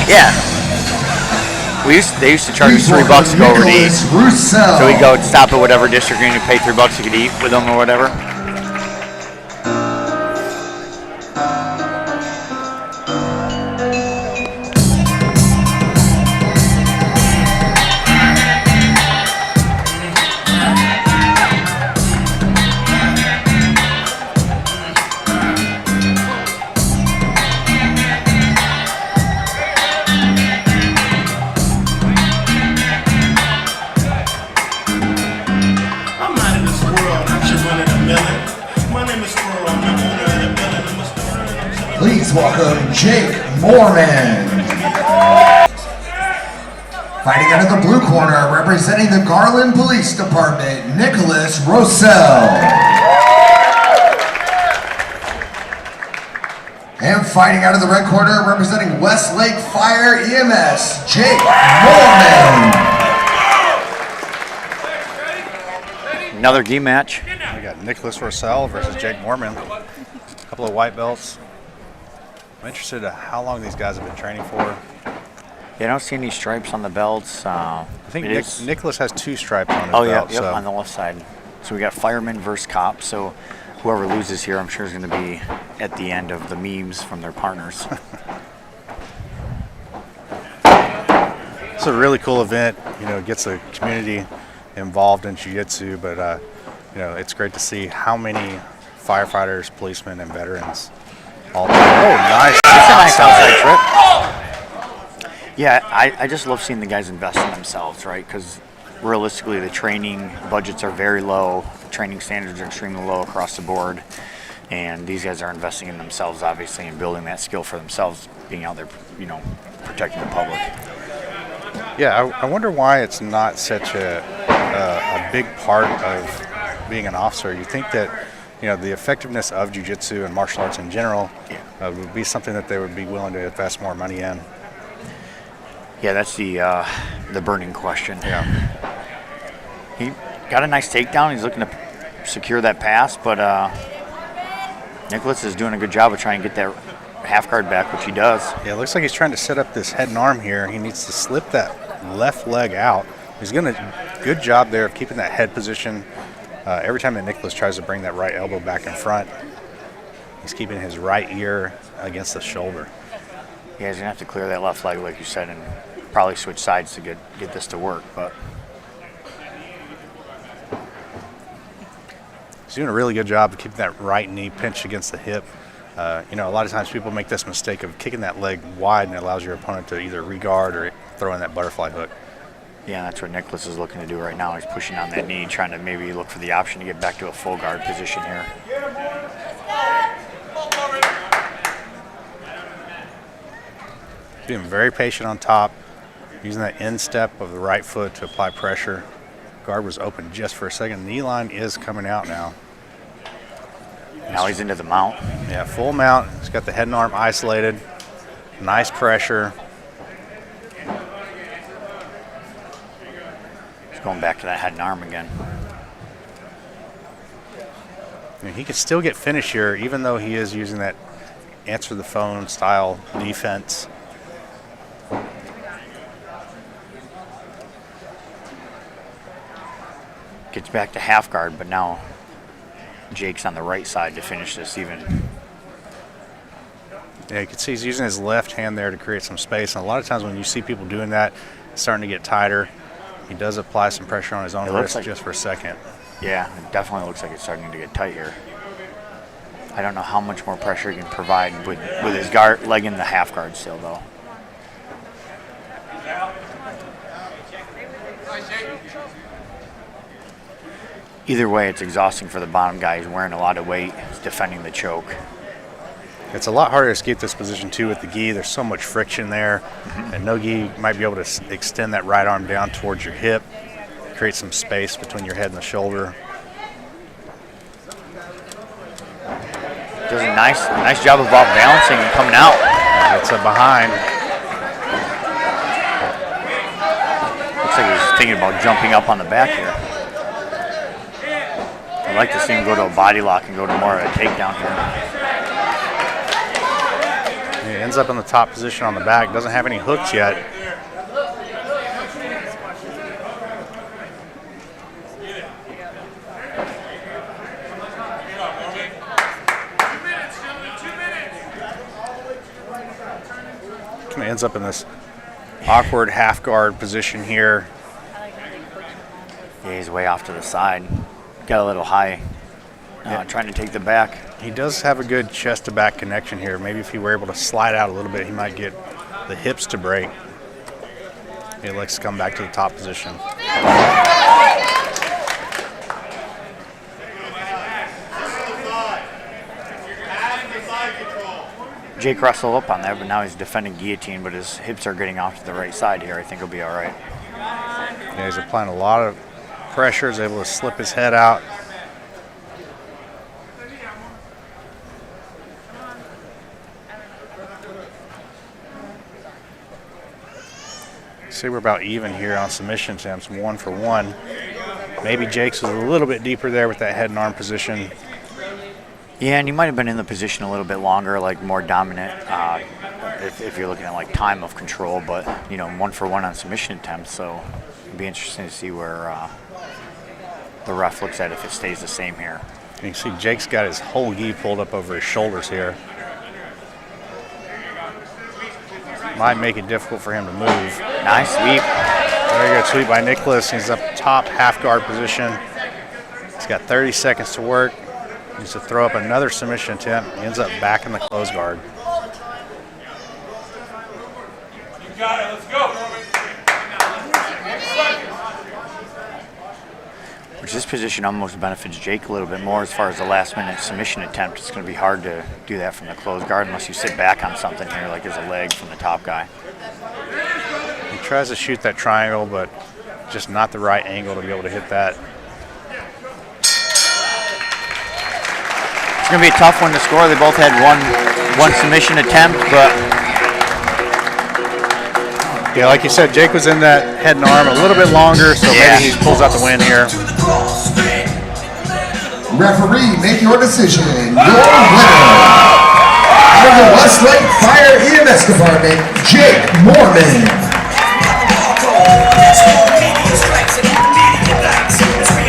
Yeah. They used to charge us $3 to go over to eat. Roussel. So we'd go stop at whatever district and you pay $3 you could eat with them or whatever. Please welcome Jake Moorman. Fighting out of the blue corner, representing the Garland Police Department, Roussel. And fighting out of the red corner, representing Westlake Fire EMS, Jake Moorman. Another gi match. We got Roussel versus Jake Moorman. A couple of white belts. I'm interested in how long these guys have been training for. Yeah, I don't see any stripes on the belts. I think Nicholas has 2 stripes on his belt. belt. Yep, on the left side. So we got fireman versus cop. So whoever loses here, I'm sure is going to be at the end of the memes from their partners. It's a really cool event. You know, it gets the community involved in jiu-jitsu, but you know, it's great to see how many firefighters, policemen, and veterans all there. Oh, nice! That's a nice outside trip. Yeah, I just love seeing the guys invest in themselves, right? Because realistically, the training budgets are very low. The training standards are extremely low across the board, and these guys are investing in themselves, obviously, and building that skill for themselves, being out there, you know, protecting the public. Yeah, I wonder why it's not such a big part of being an officer. You think that, you know, the effectiveness of jiu-jitsu and martial arts in general would be something that they would be willing to invest more money in. Yeah, that's the burning question. Yeah. He got a nice takedown. He's looking to secure that pass, but Nicholas is doing a good job of trying to get that half guard back, which he does. Yeah, it looks like he's trying to set up this head and arm here. He needs to slip that left leg out. He's doing a good job there of keeping that head position. Every time that Nicholas tries to bring that right elbow back in front, he's keeping his right ear against the shoulder. Yeah, he's going to have to clear that left leg, like you said, and probably switch sides to get this to work. But he's doing a really good job of keeping that right knee pinched against the hip. You know, a lot of times people make this mistake of kicking that leg wide, and it allows your opponent to either regard or throw in that butterfly hook. Yeah, that's what Nicholas is looking to do right now. He's pushing on that knee, trying to maybe look for the option to get back to a full guard position here. Being very patient on top, using that instep of the right foot to apply pressure. Guard was open just for a second. Knee line is coming out now. Now he's into the mount. Yeah, full mount. He's got the head and arm isolated. Nice pressure. He's going back to that head and arm again. And he can still get finish here, even though he is using that answer the phone style defense. Gets back to half guard, but now Jake's on the right side to finish this even. Yeah, you can see he's using his left hand there to create some space. And a lot of times when you see people doing that, it's starting to get tighter. He does apply some pressure on his own wrist just for a second. Yeah, it definitely looks like it's starting to get tight here. I don't know how much more pressure he can provide with his guard leg in the half guard still, though. Either way, it's exhausting for the bottom guy. He's wearing a lot of weight. He's defending the choke. It's a lot harder to escape this position, too, with the gi. There's so much friction there. And no gi might be able to extend that right arm down towards your hip, create some space between your head and the shoulder. Does a nice job of off balancing and coming out. It's a behind. Looks like he's thinking about jumping up on the back here. I'd like to see him go to a body lock and go to more of a takedown here. Yeah, ends up in the top position on the back. Doesn't have any hooks yet. Ends up in this awkward half guard position here. Yeah, he's way off to the side. Got a little high. Trying to take the back. He does have a good chest to back connection here. Maybe if he were able to slide out a little bit, he might get the hips to break. He likes to come back to the top position. Jake Roussel up on that, but now he's defending guillotine, but his hips are getting off to the right side here. I think he'll be all right. Yeah, he's applying a lot of pressure. He's able to slip his head out. See, we're about even here on submission attempts, 1 for 1. Maybe Jake's was a little bit deeper there with that head and arm position. Yeah, and he might have been in the position a little bit longer, like more dominant, if you're looking at like time of control. But 1 for 1 on submission attempts, so it'd be interesting to see where the ref looks at if it stays the same here. And you can see Jake's got his whole gi pulled up over his shoulders here. Might make it difficult for him to move. Nice sweep. Very good sweep by Nicholas. He's up top half guard position. He's got 30 seconds to work. Needs to throw up another submission attempt. He ends up back in the close guard. You got it. Let's go. Which this position almost benefits Jake a little bit more as far as the last minute submission attempt. It's going to be hard to do that from the close guard unless you sit back on something here, like as a leg from the top guy. He tries to shoot that triangle, but just not the right angle to be able to hit that. It's going to be a tough one to score. They both had one submission attempt, but yeah, like you said, Jake was in that head and arm a little bit longer, so maybe he pulls out the win here. Referee, make your decision. Your winner, out of the Westlake Fire EMS Department, Jake Moorman.